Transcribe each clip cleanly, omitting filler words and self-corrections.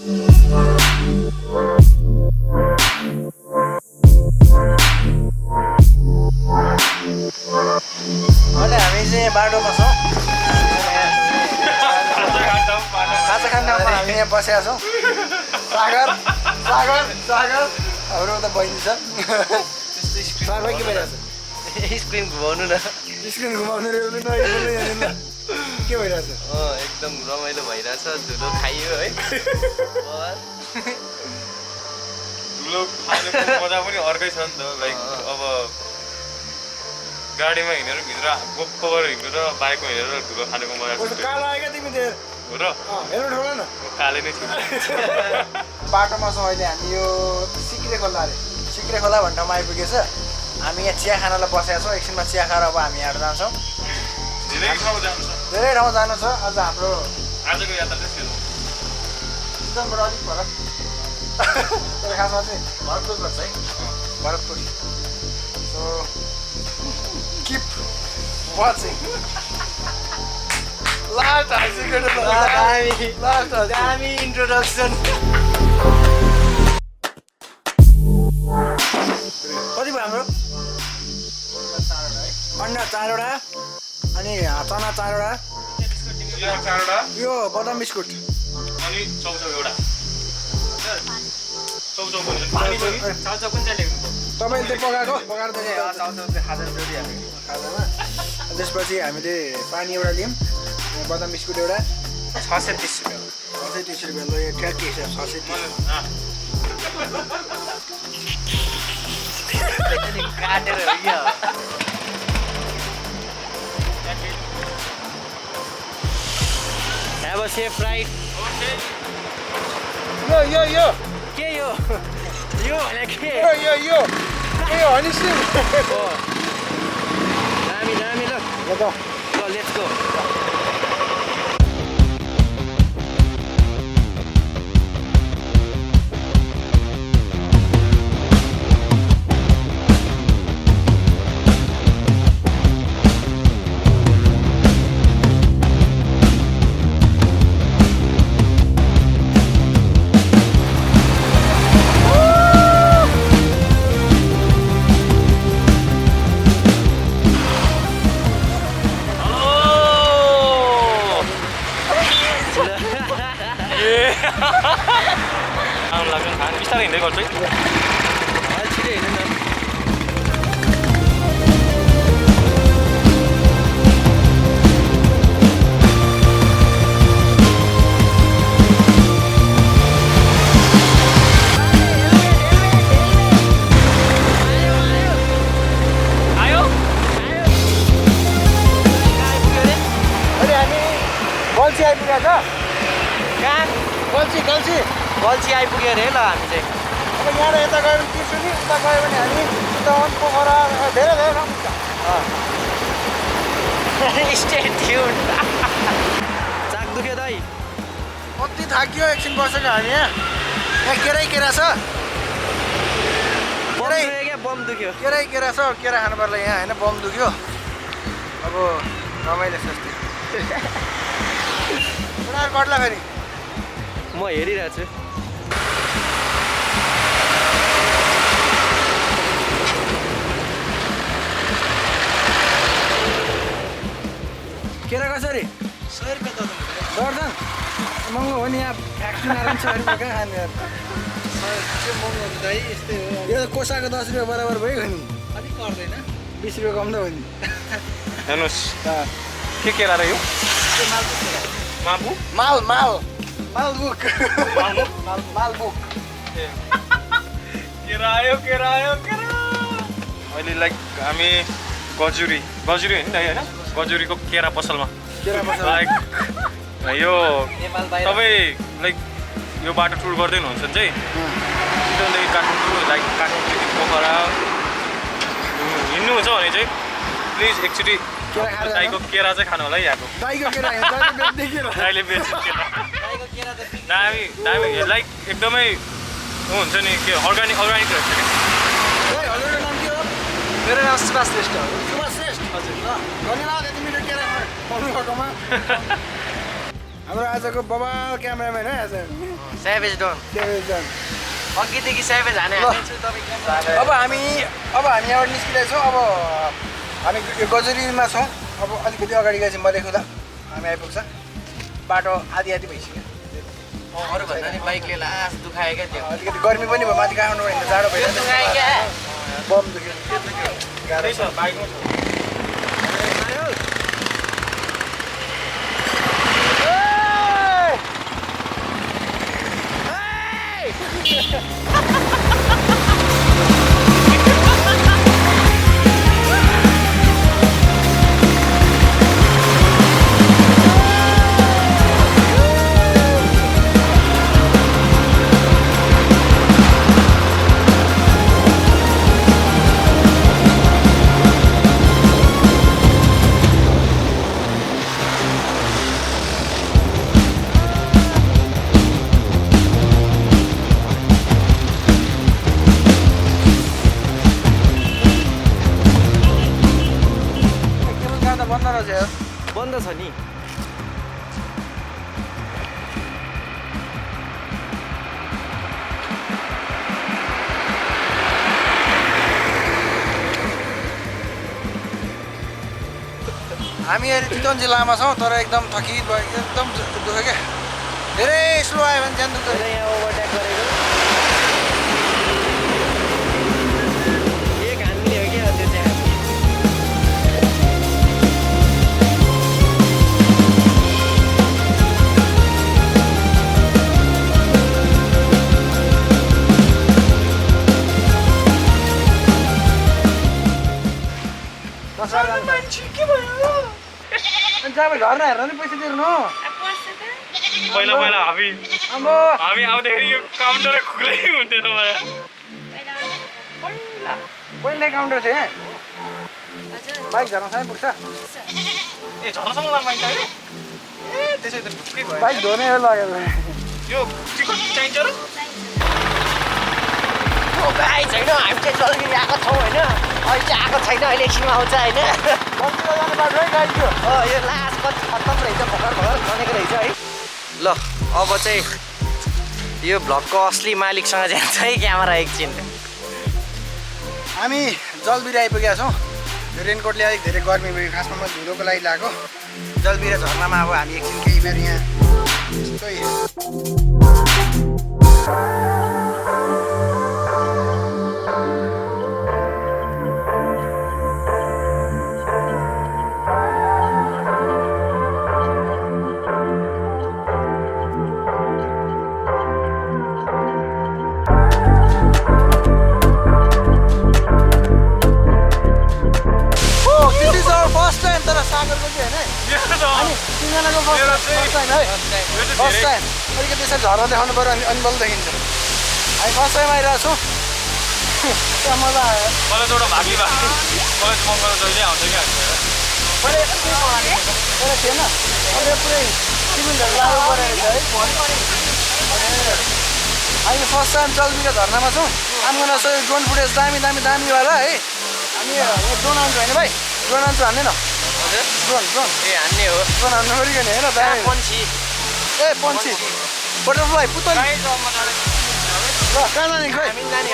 अनि हामी चाहिँ बाटोमा छौँ खाजा खान ठाउँमा हामी यहाँ बसेका छौँ सागर सागर सागर हाम्रो त बहिनी छ सागर के भइरहेछ स्क्रिन घुमाउनु न स्क्रिन घुमाउनु के भइरहेछ एकदम रमाइलो भइरहेछ धुलो खाइयो है धुलो खानुको मजा पनि अर्कै छ नि त लाइक अब गाडीमा हिँडेर भित्र गोप्पर हिँडेर बाइकमा हिँडेर धुलो खानुको मजा कालो आयो क्या तिमी त्यो हो र हेर्नु ठोला न काले नै छ बाटोमा छौँ अहिले हामी यो सिक्रे खोला अरे सिक्रे खोला भन्ने ठाउँमा आइपुगेछ हामी यहाँ चिया खानालाई बसेका छौँ एकछिनमा चिया खाएर अब हामी यहाँ जान्छौँ धेरै ठाउँ जानु छ आज हाम्रो आजको यात्रा चाहिँ थियो चितवनबाट अलिक फरक तर खासमा चाहिँ भरतपुर पर्छ है Bharatpur so keep watching last दामी इन्ट्रोडक्सन कति भयो हाम्रो अन्डा 4वटा अनि चना 4वटा यो बदाम बिस्कुट अनि चौचौ एउटा चौचौ तपाईँले त्यो पकाएर खाजामा त्यसपछि हामीले पानी एउटा लियौँ बदाम बिस्कुट एउटा 630 रुपियाँ 630 रुपियाँ ल यो ठ्याक्कै हिसाब 630 काटेर क्या Have a safe ride. यो के यो भने के यो हनी सिंह दामी दामी ल लेट्स गो बिस्तारै हिँड्दै गर्छु है छिटो हिँड्नु न आयो अनि हामी गल्छी आइपुगेको छ कहाँ गल्छी आइपुग्यो अरे ल हामी चाहिँ अब यहाँ यता गयो भने त्रिशुली उता गयो भने हामी चितवन पोखरा धेरै ठाउँ पुग्छ स्टे ट्युन चाक दुख्यो दाइ कति थाकियो एकछिन बसेको हामी यहाँ केरा छ बम दुख्यो केरा छ केरा खानु पर्ला यहाँ होइन बम दुख्यो अब रमाइलो सस्तै उनीहरू कट्ला फेरि म हेरिरहेको छु केरा कसरी 100 रुपियाँ दर्जन महँगो हो नि यहाँ फ्याक्ट्री आराम 100 रुपियाँ कहाँ खाने महँगो दाइ यस्तै हो यो त कोसाको 10 रुपियाँ बराबर भयो नि अलिक पर्दैन 20 रुपियाँ कम त हो नि हेर्नुहोस् के केरा र यो माबु मालबुक केरा आयो अहिले लाइक हामी गजुरी होइन होइन गजुरीको केरा पसलमा लाइक यो तपाईँ लाइक यो बाटो टुर गर्दै हुनुहुन्छ भने चाहिँ चितवनदेखि काठमाडौँ लाइक काठमाडौँदेखि पोखरा हिँड्नुहुन्छ भने चाहिँ प्लिज एकचोटि दाइको केरा चाहिँ खानु होला है यहाँको दाइले बेच्छ केरा दामी लाइक एकदमै हुन्छ नि के अर्ग्यानिक रहेछ क्या मेरो नाम सुभाष श्रेष्ठ हो हजुर धन्यवाद यति मिठो केरा पाउनु भएकोमा हाम्रो आजको बबाल क्यामेराम्यान है आज सेभेज डन अघिदेखि सेभेज हाने अब हामी यहाँबाट निस्किँदैछौँ अब हामी यो गजुरीमा छौँ अब अलिकति अगाडि गएपछि म देख्छु त हामी आइपुग्छ बाटो आधी भइसक्यो अरूभन्दा नि बाइकले लास दुखायो क्या त्यो अलिकति गर्मी पनि भयो माथि काठमाडौँ हिँड्दा जाडो भइरहेको बम दुख्यो गाह्रो छ बाइकमा बन्द छ नि हामी अहिले चितवन जिल्लामा छौँ तर एकदम थकित भयो एकदम दुख्यो क्या धेरै स्लो आयो भने ज्यान दुख्छ यहाँ ओभरटेक गरेको एक हामीले हो क्या त्यो चाहिँ झर्ना हेर्न नि पैसा तिर्नु पहिला हामी आउँदाखेरि यो काउन्टरै खुलै हुन्थ्यो तपाईँ पहिला काउन्टर थियो बाइक झर्नसँगै पुग्छ ए झर्नसँग लानु पाइन्छ है ए त्यसै त ढुक्कै भयो बाइक धोने लगेर यो टिकट चाहिन्छ र भाइ छैन हामी चाहिँ जल्दी आएको छौँ होइन अहिले चाहिँ आएको छैन अहिले एकछिनमा आउँछ होइन यो लास्ट खत्तम रहेछ भर्खर बनेको रहेछ है ल अब चाहिँ यो भ्लगको असली मालिकसँग जान्छ है क्यामेरा एकछिन हामी जलबिरे आइपुगेका छौँ यो रेनकोटले अलिक धेरै गर्मी भयो खासमा म धुलोको लागि लगाएको जलबिरे झर्नामा अब हामी एकछिन केही बेर यहाँ यस्तै 3जनाको फर्स्ट टाइम है फर्स्ट टाइम अलिकति त्यसरी झर्न देखाउनु पऱ्यो अनि बल्ल देखिन्छ हामी फर्स्ट टाइम आइरहेको छौँ त्यहाँ मजा आयो मलाई एउटा भागी मलाई मङ्गल जहिले आउँछ क्या मैले पहिला थिएन अहिले पुरै सिमेन्टहरू लागु परेको छ है हामी फर्स्ट टाइम जलबिरे झर्नामा छौँ काम गर्न सो ड्रोन फुटेज दामी दामी दामीवाला है हामी ड्रोन हान्छु होइन भाइ ड्रोन हान्छु हान्ने न ड्रोन ड्रोन ए हान्ने हो ड्रोन हान्नु परिकन हेर दामी पन्छी ए पन्छी बटरफ्लाई पुतली ल कहाँ जाने खोइ हामी जाने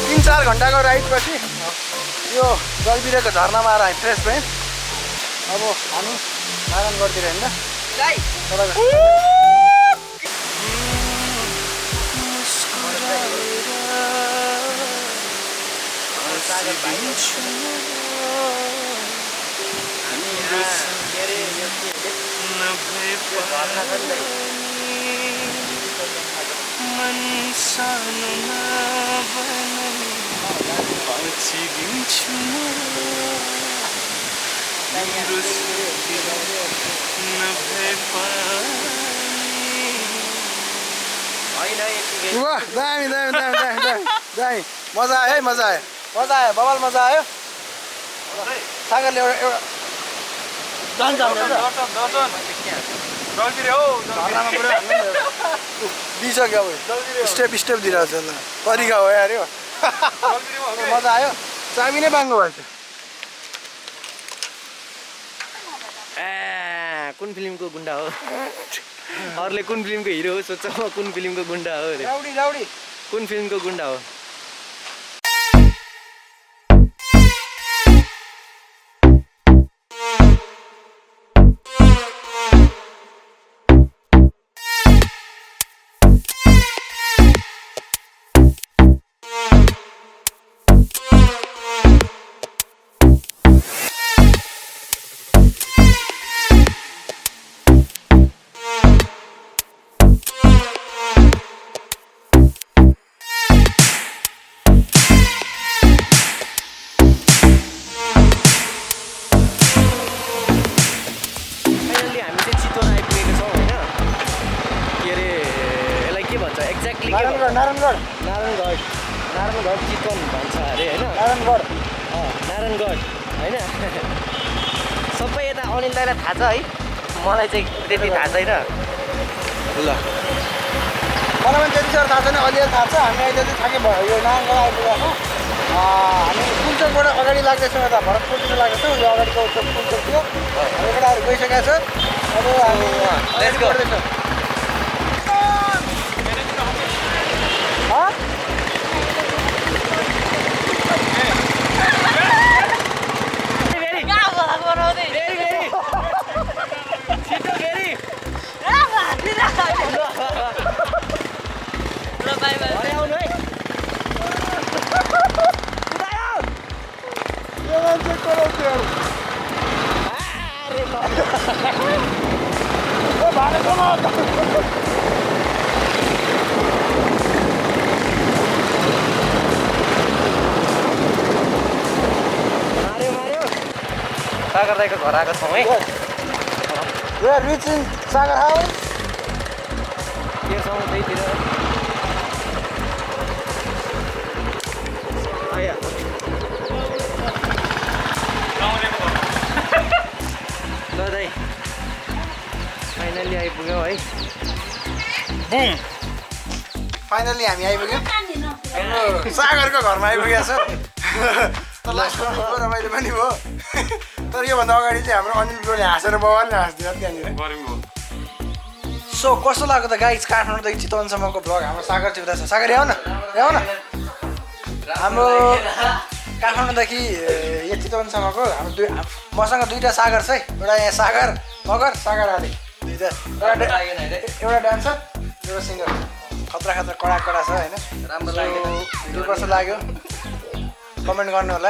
3-4 घन्टाको राइडपछि यो जलबिरेको झर्नामा आएर हामी फ्रेस भयौँ अब हामी नारायणगढतिर हिँड्दा वाह दामी दामी दामी दामी दामी दामी मजा आयो है मजा आयो बबाल मजा आयो सागरले एउटा जान्छ जल्बीरे हो झर्नामा पुरै दिइसक्यो अब स्टेप दिइरहेको छ ल तरिका हो यार यो मजा आयो चाबी नै बाङ्गो भएछ कुन फिल्मको गुन्डा हो अरूले कुन फिल्मको हिरो हो सोध्छ म कुन फिल्मको गुन्डा हो अरे लाउडी कुन फिल्मको गुन्डा हो नारायणगढ चितवन भन्छ अरे होइन नारायणगढ होइन सबै यता अनिल दाइलाई थाहा छ है मलाई चाहिँ त्यति थाहा छैन ल मलाई पनि त्यति साह्रो थाहा छैन अलिअलि थाहा छ हामी अहिले चाहिँ थाकै भयो यो नारायणगढ आइपुगेको हामी पुलचोकबाट अगाडि लाग्दैछौँ यता भरतपुरतिर लाग्दैछौँ यो अगाडिको पुलचोक थियो केटाहरू गइसकेको छ अब हामी गर्दैछौँ सागर दाइको घर आएको छौँ है रिचिङ सागर हाउस यो छौँ त्यहीतिर ल दाइ फाइनल्ली आइपुग्यौँ है बुम फाइनल्ली हामी आइपुग्यौँ सागरको घरमा आइपुगेको छ तर लास्टमा रमाइलो पनि भयो तर योभन्दा अगाडि चाहिँ हाम्रो अनिल ब्रोले हाँसेर बवालले हाँस्दियो त्यहाँनिर सो कस्तो लाग्यो त गाइज काठमाडौँदेखि चितवनसम्मको भ्लग हाम्रो सागर चिप्दा छ सागर आऊ न हाम्रो काठमाडौँदेखि यो चितवनसम्मको हाम्रो मसँग दुईवटा सागर छ है एउटा यहाँ सागर मगर सागर आदि दुईवटा एउटा डान्सर एउटा सिङ्गर खतरा कडा छ होइन राम्रो लाग्यो भिडियो कस्तो लाग्यो कमेन्ट गर्नु होला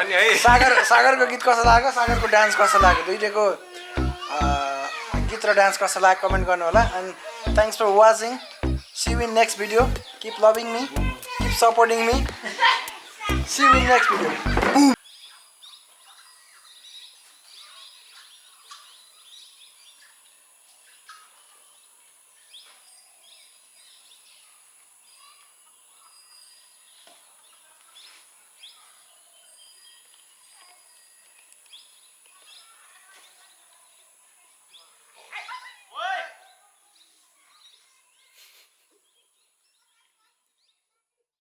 नि है सागरको गीत कस्तो लाग्यो सागरको डान्स कस्तो लाग्यो दुईटैको गीत र डान्स कस्तो लाग्यो कमेन्ट गर्नु होला and thanks for watching see you in next video keep loving me keep supporting me see you in next video